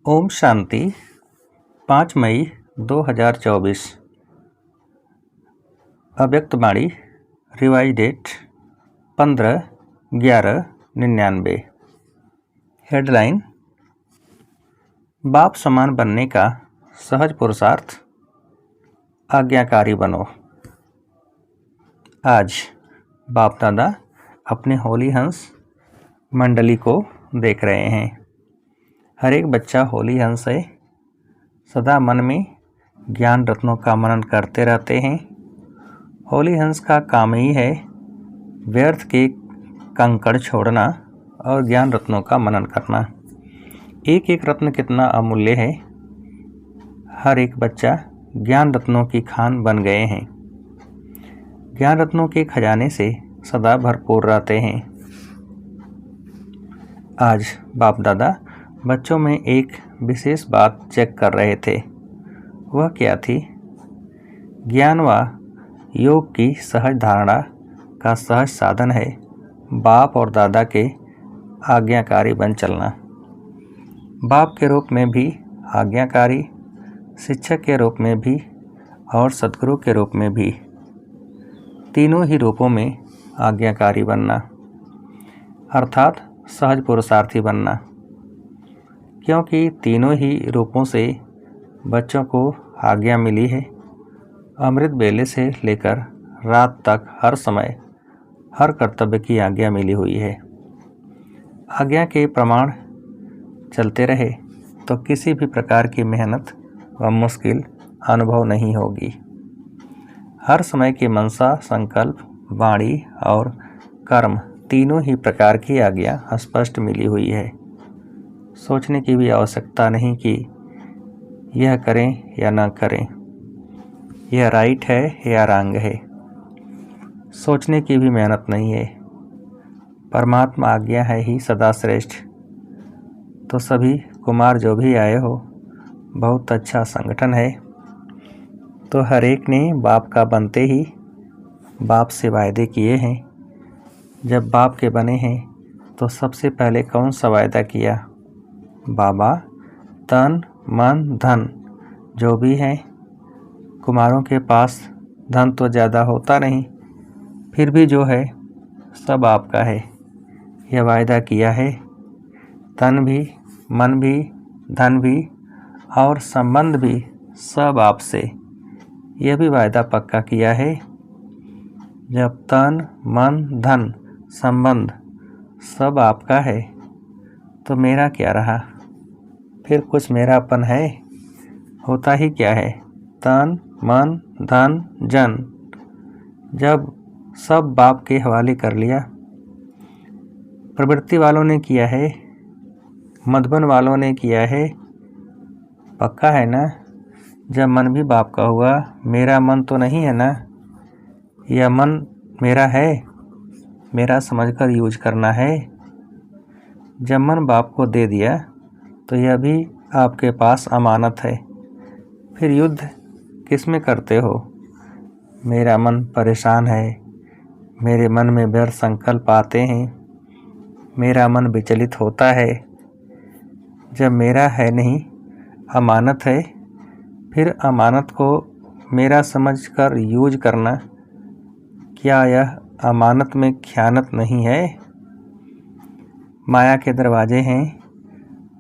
ओम शांति 5 मई 2024 अव्यक्त वाणी revise date 15/11/99। Headline: बाप समान बनने का सहज पुरुषार्थ, आज्ञाकारी बनो। आज बाप दादा अपने होली हंस मंडली को देख रहे हैं। हर एक बच्चा होली हंस है, सदा मन में ज्ञान रत्नों का मनन करते रहते हैं। होली हंस का काम ही है व्यर्थ के कंकड़ छोड़ना और ज्ञान रत्नों का मनन करना। एक एक रत्न कितना अमूल्य है। हर एक बच्चा ज्ञान रत्नों की खान बन गए हैं। ज्ञान रत्नों के खजाने से सदा भरपूर रहते हैं। आज बाप दादा बच्चों में एक विशेष बात चेक कर रहे थे। वह क्या थी? ज्ञान व योग की सहज धारणा का सहज साधन है बाप और दादा के आज्ञाकारी बन चलना। बाप के रूप में भी आज्ञाकारी, शिक्षक के रूप में भी और सद्गुरु के रूप में भी, तीनों ही रूपों में आज्ञाकारी बनना, अर्थात सहज पुरुषार्थी बनना। क्योंकि तीनों ही रूपों से बच्चों को आज्ञा मिली है। अमृत बेले से लेकर रात तक हर समय हर कर्तव्य की आज्ञा मिली हुई है। आज्ञा के प्रमाण चलते रहे तो किसी भी प्रकार की मेहनत व मुश्किल अनुभव नहीं होगी। हर समय की मनसा, संकल्प, वाणी और कर्म तीनों ही प्रकार की आज्ञा स्पष्ट मिली हुई है। सोचने की भी आवश्यकता नहीं कि यह करें या ना करें, यह राइट है या रॉन्ग है। सोचने की भी मेहनत नहीं है। परमात्मा आज्ञा है ही सदा श्रेष्ठ। तो सभी कुमार जो भी आए हो, बहुत अच्छा संगठन है। तो हर एक ने बाप का बनते ही बाप से वायदे किए हैं। जब बाप के बने हैं तो सबसे पहले कौन सा वायदा किया? बाबा तन मन धन जो भी है। कुमारों के पास धन तो ज़्यादा होता नहीं, फिर भी जो है सब आपका है। यह वायदा किया है। तन भी, मन भी, धन भी और संबंध भी सब आपसे। यह भी वायदा पक्का किया है। जब तन मन धन संबंध सब आपका है तो मेरा क्या रहा? फिर कुछ मेरापन है? होता ही क्या है? तन मन धन जन जब सब बाप के हवाले कर लिया। प्रवृत्ति वालों ने किया है, मधुबन वालों ने किया है, पक्का है ना? जब मन भी बाप का हुआ, मेरा मन तो नहीं है ना? यह मन मेरा है, मेरा समझकर यूज करना है। जब मन बाप को दे दिया तो यह भी आपके पास अमानत है। फिर युद्ध किस में करते हो? मेरा मन परेशान है, मेरे मन में व्यर्थ संकल्प आते हैं, मेरा मन विचलित होता है। जब मेरा है नहीं, अमानत है, फिर अमानत को मेरा समझकर यूज करना, क्या यह अमानत में ख़यानत नहीं है? माया के दरवाजे हैं,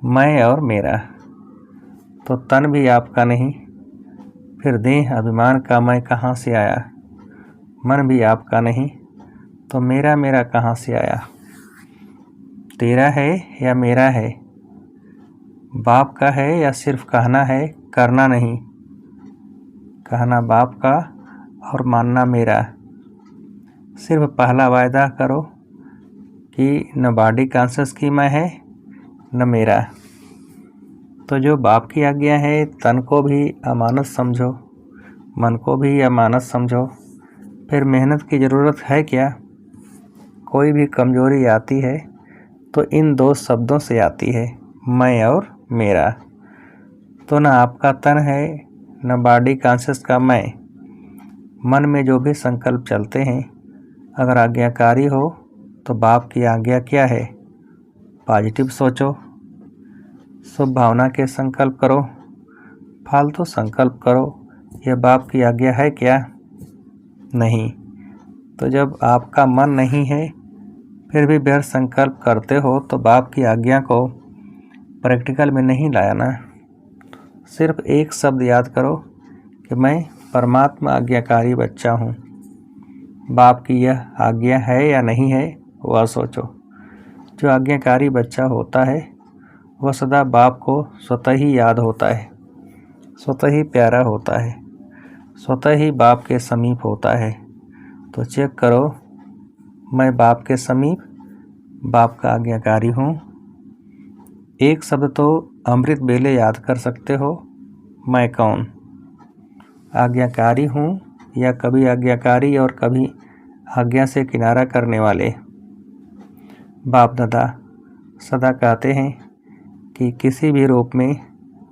मैं और मेरा। तो तन भी आपका नहीं, फिर देह अभिमान का मैं कहाँ से आया? मन भी आपका नहीं, तो मेरा मेरा कहाँ से आया? तेरा है या मेरा है? बाप का है या सिर्फ कहना है, करना नहीं? कहना बाप का और मानना मेरा। सिर्फ पहला वायदा करो कि न बॉडी कॉन्शियस की मैं है न मेरा। तो जो बाप की आज्ञा है, तन को भी अमानत समझो, मन को भी अमानत समझो। फिर मेहनत की ज़रूरत है क्या? कोई भी कमजोरी आती है तो इन दो शब्दों से आती है, मैं और मेरा। तो न आपका तन है न बॉडी कॉन्शियस का मैं। मन में जो भी संकल्प चलते हैं, अगर आज्ञाकारी हो तो बाप की आज्ञा क्या है? पॉजिटिव सोचो। शुभ भावना के संकल्प करो। फालतू संकल्प करो, यह बाप की आज्ञा है क्या? नहीं। तो जब आपका मन नहीं है फिर भी व्यर्थ संकल्प करते हो तो बाप की आज्ञा को प्रैक्टिकल में नहीं लाया ना। सिर्फ एक शब्द याद करो कि मैं परमात्मा आज्ञाकारी बच्चा हूँ। बाप की यह आज्ञा है या नहीं है वह सोचो। जो आज्ञाकारी बच्चा होता है वह सदा बाप को स्वतः ही याद होता है, स्वतः ही प्यारा होता है, स्वतः ही बाप के समीप होता है। तो चेक करो, मैं बाप के समीप, बाप का आज्ञाकारी हूँ। एक शब्द तो अमृत बेले याद कर सकते हो, मैं कौन? आज्ञाकारी हूँ या कभी आज्ञाकारी और कभी आज्ञा से किनारा करने वाले? बाप दादा सदा कहते हैं कि किसी भी रूप में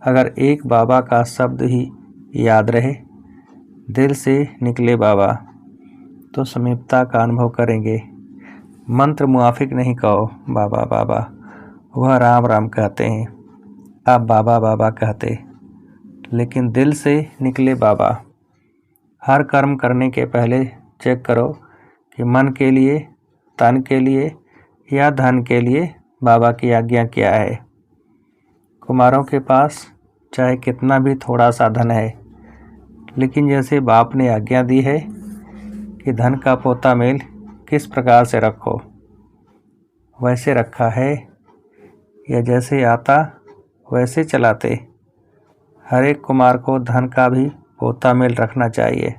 अगर एक बाबा का शब्द ही याद रहे, दिल से निकले बाबा, तो समीपता का अनुभव करेंगे। मंत्र मुआफिक नहीं कहो बाबा बाबा, वह राम राम कहते हैं, आप बाबा बाबा कहते, लेकिन दिल से निकले बाबा। हर कर्म करने के पहले चेक करो कि मन के लिए, तन के लिए या धन के लिए बाबा की आज्ञा क्या है। कुमारों के पास चाहे कितना भी थोड़ा सा धन है, लेकिन जैसे बाप ने आज्ञा दी है कि धन का पोता मेल किस प्रकार से रखो, वैसे रखा है या जैसे आता वैसे चलाते? हर एक कुमार को धन का भी पोता मेल रखना चाहिए।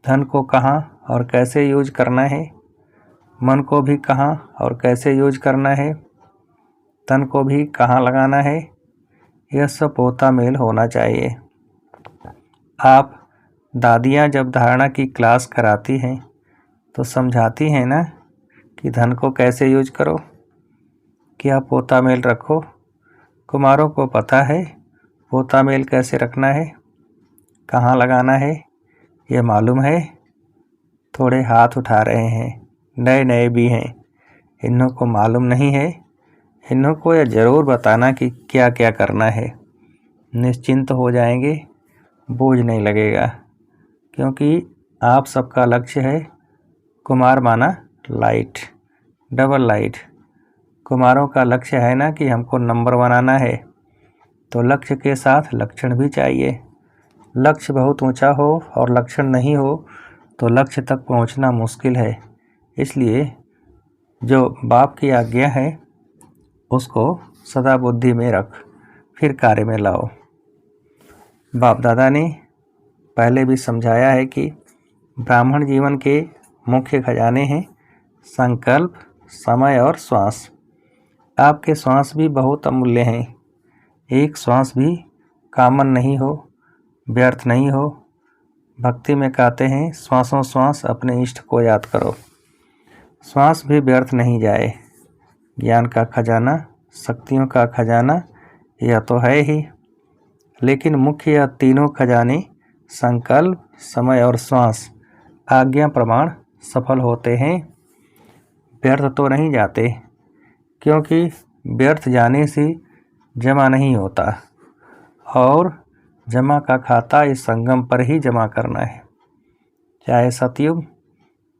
धन को कहाँ और कैसे यूज करना है, मन को भी कहाँ और कैसे यूज करना है, तन को भी कहाँ लगाना है, यह सब पोता मेल होना चाहिए। आप दादियाँ जब धारणा की क्लास कराती हैं तो समझाती हैं ना कि धन को कैसे यूज करो, क्या पोता मेल रखो। कुमारों को पता है पोता मेल कैसे रखना है, कहाँ लगाना है, ये मालूम है? थोड़े हाथ उठा रहे हैं, नए नए भी हैं, इन्हों को मालूम नहीं है? इन्हों को यह ज़रूर बताना कि क्या क्या करना है। निश्चिंत हो जाएंगे, बोझ नहीं लगेगा, क्योंकि आप सबका लक्ष्य है कुमार माना लाइट, डबल लाइट। कुमारों का लक्ष्य है ना कि हमको नंबर बनाना है, तो लक्ष्य के साथ लक्षण भी चाहिए। लक्ष्य बहुत ऊंचा हो और लक्षण नहीं हो तो लक्ष्य तक पहुंचना मुश्किल है। इसलिए जो बाप की आज्ञा है उसको सदा बुद्धि में रख, फिर कार्य में लाओ। बाप दादा ने पहले भी समझाया है कि ब्राह्मण जीवन के मुख्य खजाने हैं संकल्प, समय और श्वास। आपके श्वास भी बहुत अमूल्य हैं। एक श्वास भी कामन नहीं हो, व्यर्थ नहीं हो। भक्ति में कहते हैं श्वासों श्वास अपने इष्ट को याद करो। श्वास भी व्यर्थ नहीं जाए। ज्ञान का खजाना, शक्तियों का खजाना यह तो है ही, लेकिन मुख्य यह तीनों खजाने संकल्प, समय और श्वास आज्ञा प्रमाण सफल होते हैं, व्यर्थ तो नहीं जाते, क्योंकि व्यर्थ जाने से जमा नहीं होता और जमा का खाता इस संगम पर ही जमा करना है। चाहे सतयुग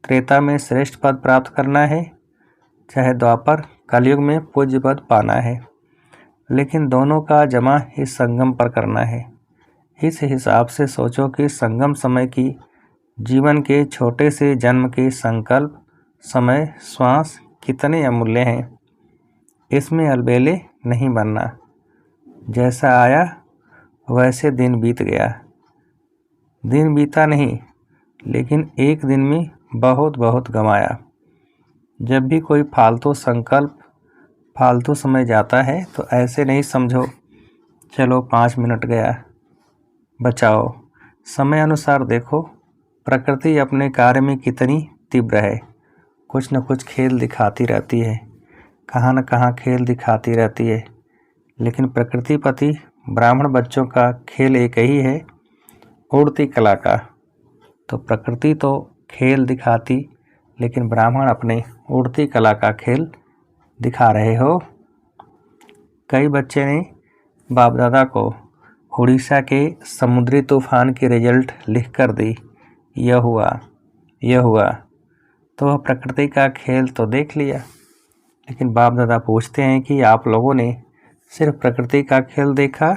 त्रेता में श्रेष्ठ पद प्राप्त करना है, चाहे द्वापर कलयुग में पूज्य पद पाना है, लेकिन दोनों का जमा इस संगम पर करना है। इस हिसाब से सोचो कि संगम समय की जीवन के छोटे से जन्म के संकल्प, समय, श्वास कितने अमूल्य हैं। इसमें अलबेले नहीं बनना। जैसा आया वैसे दिन बीत गया। दिन बीता नहीं, लेकिन एक दिन में बहुत बहुत गंवाया। जब भी कोई फालतू संकल्प, फालतू समय जाता है तो ऐसे नहीं समझो चलो 5 मिनट गया, बचाओ। समय अनुसार देखो प्रकृति अपने कार्य में कितनी तीव्र है। कुछ न कुछ खेल दिखाती रहती है, कहाँ न कहाँ खेल दिखाती रहती है, लेकिन प्रकृतिपति ब्राह्मण बच्चों का खेल एक ही है, उड़ती कला का। तो प्रकृति तो खेल दिखाती, लेकिन ब्राह्मण अपने उड़ती कला का खेल दिखा रहे हो। कई बच्चे ने बाप दादा को उड़ीसा के समुद्री तूफान की रिजल्ट लिख कर दी। यह हुआ। तो वह प्रकृति का खेल तो देख लिया, लेकिन बाप दादा पूछते हैं कि आप लोगों ने सिर्फ प्रकृति का खेल देखा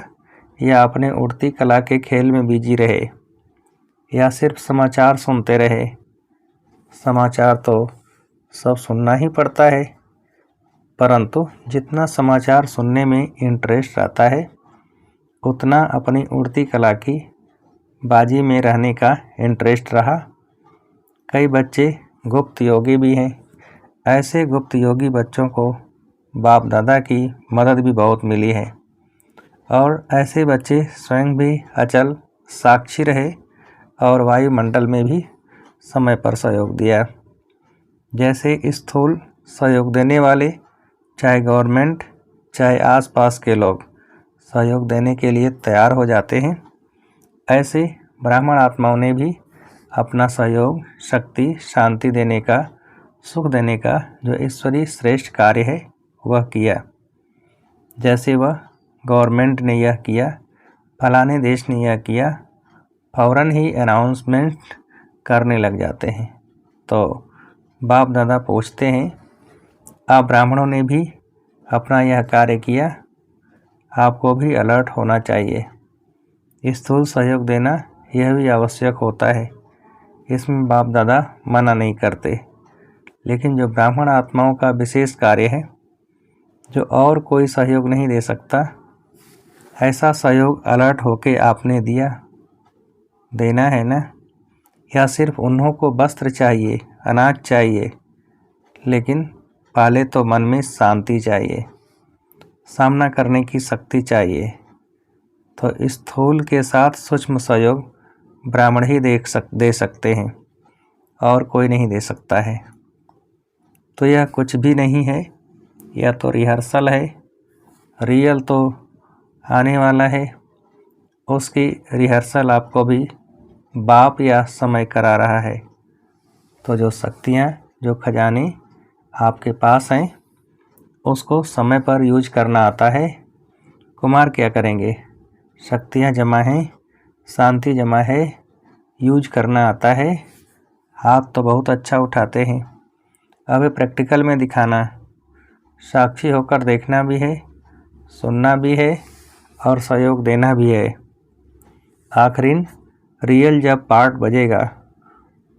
या अपने उड़ती कला के खेल में बिजी रहे, या सिर्फ समाचार सुनते रहे। समाचार तो सब सुनना ही पड़ता है, परंतु जितना समाचार सुनने में इंटरेस्ट रहता है उतना अपनी उड़ती कला की बाजी में रहने का इंटरेस्ट रहा। कई बच्चे गुप्त योगी भी हैं। ऐसे गुप्त योगी बच्चों को बाप दादा की मदद भी बहुत मिली है, और ऐसे बच्चे स्वयं भी अचल साक्षी रहे और वायुमंडल में भी समय पर सहयोग दिया। जैसे स्थूल सहयोग देने वाले, चाहे गवर्नमेंट चाहे आसपास के लोग सहयोग देने के लिए तैयार हो जाते हैं, ऐसे ब्राह्मण आत्माओं ने भी अपना सहयोग, शक्ति, शांति देने का, सुख देने का जो ईश्वरीय श्रेष्ठ कार्य है वह किया। जैसे वह गवर्नमेंट ने यह किया, फलाने देश ने यह किया, फौरन ही अनाउंसमेंट करने लग जाते हैं। तो बाप दादा पूछते हैं, आप ब्राह्मणों ने भी अपना यह कार्य किया, आपको भी अलर्ट होना चाहिए। स्थूल सहयोग देना यह भी आवश्यक होता है, इसमें बाप दादा मना नहीं करते। लेकिन जो ब्राह्मण आत्माओं का विशेष कार्य है, जो और कोई सहयोग नहीं दे सकता, ऐसा सहयोग अलर्ट होके आपने दिया, देना है ना। या सिर्फ उन्हों को वस्त्र चाहिए, अनाज चाहिए, लेकिन पहले तो मन में शांति चाहिए, सामना करने की शक्ति चाहिए। तो स्थूल के साथ सूक्ष्म सहयोग ब्राह्मण ही दे सकते हैं, और कोई नहीं दे सकता है। तो यह कुछ भी नहीं है, यह तो रिहर्सल है। रियल तो आने वाला है, उसकी रिहर्सल आपको भी बाप या समय करा रहा है। तो जो शक्तियाँ, जो खजाने आपके पास हैं, उसको समय पर यूज करना आता है। कुमार क्या करेंगे? शक्तियाँ जमा हैं, शांति जमा है, यूज करना आता है, हाथ तो बहुत अच्छा उठाते हैं। अब प्रैक्टिकल में दिखाना, साक्षी होकर देखना भी है, सुनना भी है और सहयोग देना भी है। आखिरीन रियल जब पार्ट बजेगा,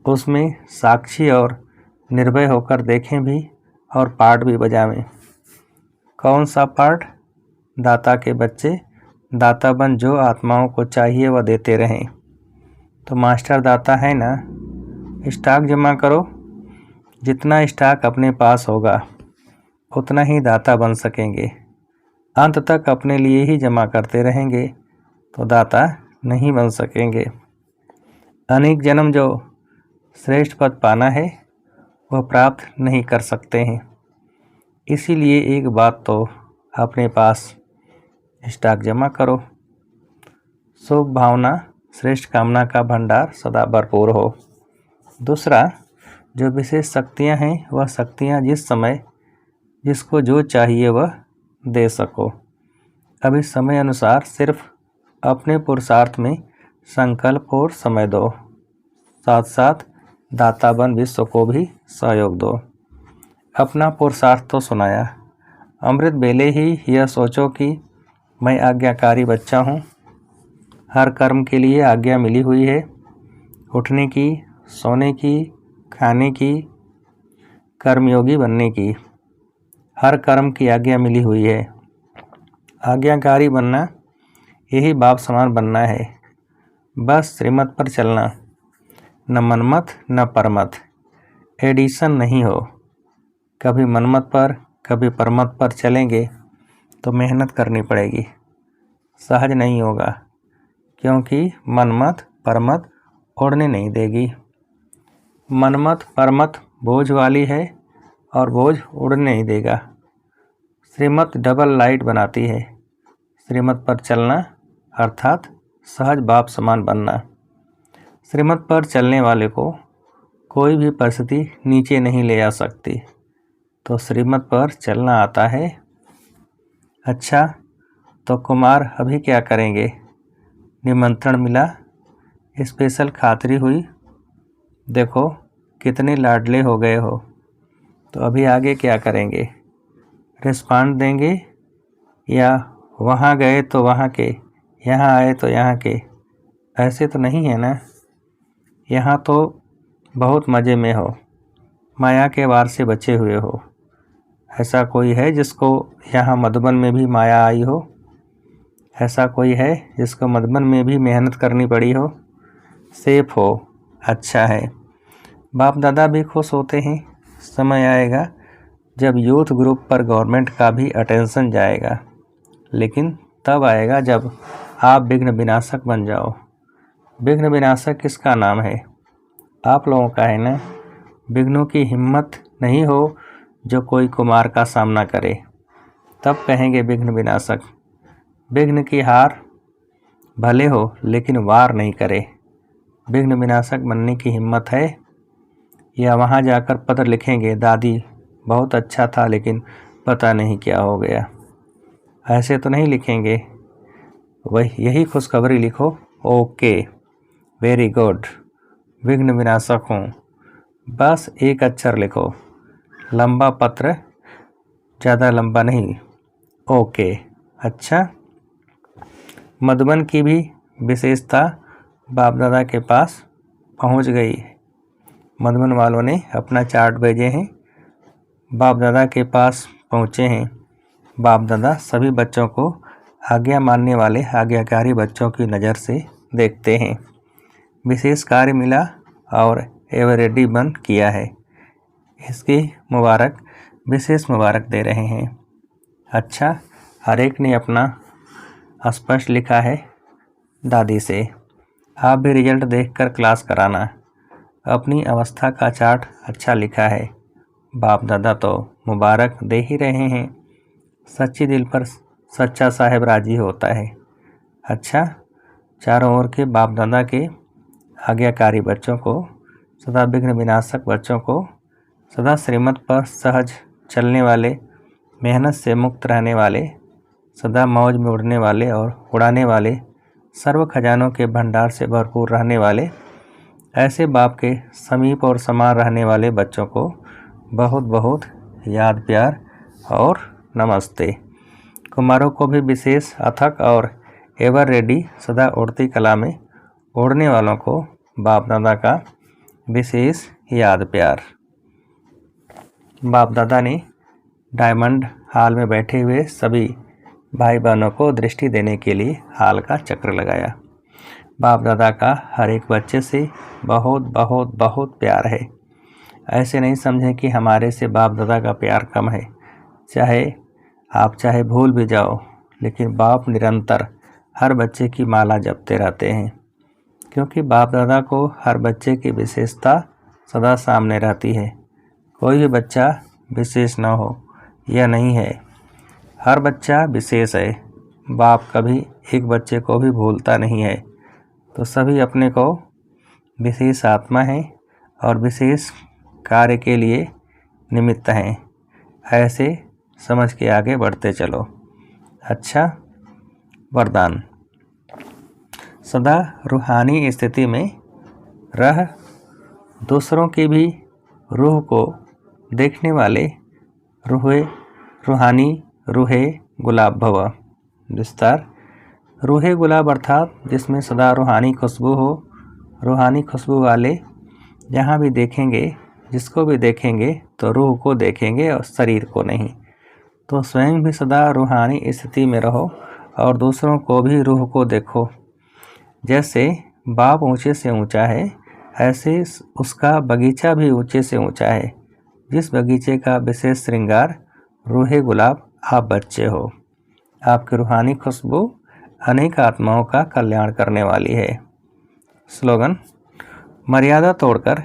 उसमें साक्षी और निर्भय होकर देखें भी और पार्ट भी बजावें। कौन सा पार्ट? दाता के बच्चे दाता बन जो आत्माओं को चाहिए वह देते रहें। तो मास्टर दाता है ना, स्टॉक जमा करो। जितना स्टॉक अपने पास होगा उतना ही दाता बन सकेंगे। अंत तक अपने लिए ही जमा करते रहेंगे तो दाता नहीं बन सकेंगे। अनेक जन्म जो श्रेष्ठ पद पाना है वह प्राप्त नहीं कर सकते हैं। इसीलिए एक बात तो अपने पास स्टॉक जमा करो। शुभ भावना, श्रेष्ठ कामना का भंडार सदा भरपूर हो। दूसरा, जो विशेष शक्तियां हैं वह शक्तियां जिस समय जिसको जो चाहिए वह दे सको। अभी समय अनुसार सिर्फ अपने पुरुषार्थ में संकल्प और समय दो, साथ साथ दाता बन विश्व को भी सहयोग दो। अपना पुरुषार्थ तो सुनाया, अमृत बेले ही यह सोचो कि मैं आज्ञाकारी बच्चा हूँ। हर कर्म के लिए आज्ञा मिली हुई है, उठने की, सोने की, खाने की, कर्मयोगी बनने की। हर कर्म की आज्ञा मिली हुई है। आज्ञाकारी बनना यही बाप समान बनना है। बस श्रीमत पर चलना, न मनमत न परमत। एडिशन नहीं हो। कभी मनमत पर कभी परमत पर चलेंगे तो मेहनत करनी पड़ेगी, सहज नहीं होगा, क्योंकि मनमत परमत उड़ने नहीं देगी। मनमत परमत बोझ वाली है और बोझ उड़ने नहीं देगा। श्रीमत डबल लाइट बनाती है। श्रीमत पर चलना अर्थात सहज बाप समान बनना। श्रीमत पर चलने वाले को कोई भी परिस्थिति नीचे नहीं ले आ सकती। तो श्रीमत पर चलना आता है, अच्छा, तो कुमार अभी क्या करेंगे? निमंत्रण मिला, स्पेशल खातिरी हुई, देखो कितने लाडले हो गए हो। तो अभी आगे क्या करेंगे? रिस्पॉन्ड देंगे या वहाँ गए तो वहाँ के, यहाँ आए तो यहाँ के? ऐसे तो नहीं है ना। यहाँ तो बहुत मज़े में हो, माया के वार से बचे हुए हो। ऐसा कोई है जिसको यहाँ मधुबन में भी माया आई हो? ऐसा कोई है जिसको मधुबन में भी मेहनत करनी पड़ी हो? सेफ हो, अच्छा है। बाप दादा भी खुश होते हैं। समय आएगा जब यूथ ग्रुप पर गवर्नमेंट का भी अटेंशन जाएगा, लेकिन तब आएगा जब आप विघ्न विनाशक बन जाओ। विघ्न विनाशक किसका नाम है? आप लोगों का है ना। विघ्नों की हिम्मत नहीं हो जो कोई कुमार का सामना करे, तब कहेंगे विघ्न विनाशक। विघ्न की हार भले हो लेकिन वार नहीं करे। विघ्न विनाशक बनने की हिम्मत है? या वहाँ जाकर पत्र लिखेंगे, दादी बहुत अच्छा था लेकिन पता नहीं क्या हो गया? ऐसे तो नहीं लिखेंगे। वही यही खुशखबरी लिखो। ओके, वेरी गुड, विघ्न विनाशक हूँ, बस एक अक्षर लिखो। लंबा पत्र, ज़्यादा लंबा नहीं। ओके, अच्छा। मधुबन की भी विशेषता बाप दादा के पास पहुंच गई। मधुबन वालों ने अपना चार्ट भेजे हैं, बाप दादा के पास पहुंचे हैं। बाप दादा सभी बच्चों को आज्ञा मानने वाले आज्ञाकारी बच्चों की नज़र से देखते हैं। विशेष कार्य मिला और एवरेडी बंद किया है, इसकी मुबारक, विशेष मुबारक दे रहे हैं। अच्छा, हर एक ने अपना स्पष्ट लिखा है दादी से। आप भी रिजल्ट देखकर क्लास कराना। अपनी अवस्था का चार्ट अच्छा लिखा है। बाप दादा तो मुबारक दे ही रहे हैं। सच्ची दिल पर सच्चा साहेब राजी होता है। अच्छा, चारों ओर के बाप दादा के आज्ञाकारी बच्चों को, सदा विघ्न विनाशक बच्चों को, सदा श्रीमत पर सहज चलने वाले, मेहनत से मुक्त रहने वाले, सदा मौज में उड़ने वाले और उड़ाने वाले, सर्व खजानों के भंडार से भरपूर रहने वाले, ऐसे बाप के समीप और समान रहने वाले बच्चों को बहुत बहुत याद, प्यार और नमस्ते। कुमारों को भी विशेष अथक और एवर रेडी, सदा उड़ती कला में उड़ने वालों को बाप दादा का विशेष याद, प्यार। बाप दादा ने डायमंड हॉल में बैठे हुए सभी भाई बहनों को दृष्टि देने के लिए हाल का चक्र लगाया। बाप दादा का हर एक बच्चे से बहुत बहुत बहुत प्यार है। ऐसे नहीं समझें कि हमारे से बाप दादा का प्यार कम है। चाहे भूल भी जाओ, लेकिन बाप निरंतर हर बच्चे की माला जपते रहते हैं, क्योंकि बाप दादा को हर बच्चे की विशेषता सदा सामने रहती है। कोई भी बच्चा विशेष न हो, यह नहीं है। हर बच्चा विशेष है। बाप कभी एक बच्चे को भी भूलता नहीं है। तो सभी अपने को विशेष आत्मा हैं और विशेष कार्य के लिए निमित्त हैं। ऐसे समझ के आगे बढ़ते चलो। अच्छा, वरदान। सदा रूहानी स्थिति में रह दूसरों की भी रूह को देखने वाले रूहानी रूहे गुलाब भव। विस्तार। रूहे गुलाब अर्थात जिसमें सदा रूहानी खुशबू हो। रूहानी खुशबू वाले जहाँ भी देखेंगे, जिसको भी देखेंगे तो रूह को देखेंगे और शरीर को नहीं। तो स्वयं भी सदा रूहानी स्थिति में रहो और दूसरों को भी रूह को देखो। जैसे बाप ऊंचे से ऊंचा है, ऐसे उसका बगीचा भी ऊंचे से ऊंचा है। जिस बगीचे का विशेष श्रृंगार रूहे गुलाब आप बच्चे हो। आपकी रूहानी खुशबू अनेक आत्माओं का कल्याण करने वाली है। स्लोगन। मर्यादा तोड़कर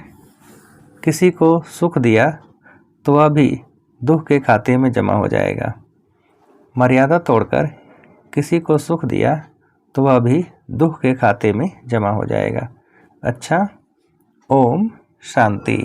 किसी को सुख दिया तो वह भी दुख के खाते में जमा हो जाएगा। मर्यादा तोड़कर किसी को सुख दिया तो वह भी दुख के खाते में जमा हो जाएगा। अच्छा, ओम शांति।